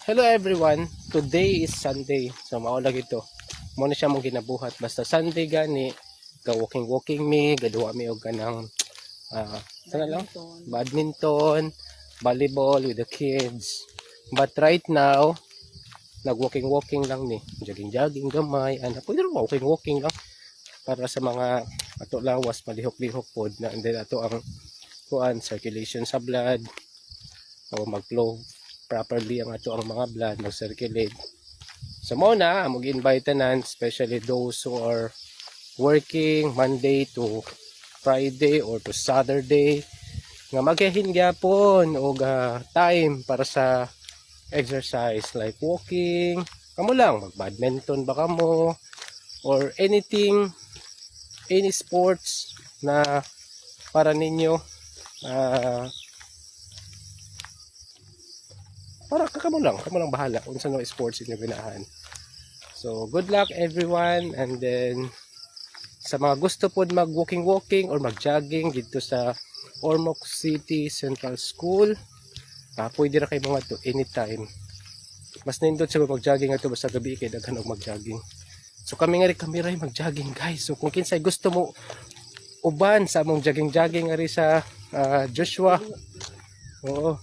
Hello everyone, today is Sunday. So mao lagi ito. Mo na siya mong ginabuhat basta Sunday gani. Ga walking mi, gaduha mi og kanang sana lang badminton, volleyball with the kids. But right now, nag-walking lang ni. Jogging gamay, ana pwede rin walking lang para sa mga ato lawas malihok-lihok pod na and then ato ang kuan circulation sa blood o mag-flow properly ang ato ang mga blood mag-circulate. So mo na amog invite tanan, especially those who are working Monday to Friday or to Saturday nga magkahin gyapon og time para sa exercise like walking, kamo lang mag-badminton ba kamo or anything, any sports na para ninyo para kamo lang bahala kung saan sports inyo ganahan. So good luck everyone, and then sa mga gusto pod mag walking or mag-jogging dito sa Ormoc City Central School, pwede ra kay mga to anytime. Mas nindot sa mag-jogging ato basta gabi kay daghan og mag-jogging. So kami ra mag-jogging guys. So kung kinsay gusto mo uban sa among jogging ari sa Joshua. Oo.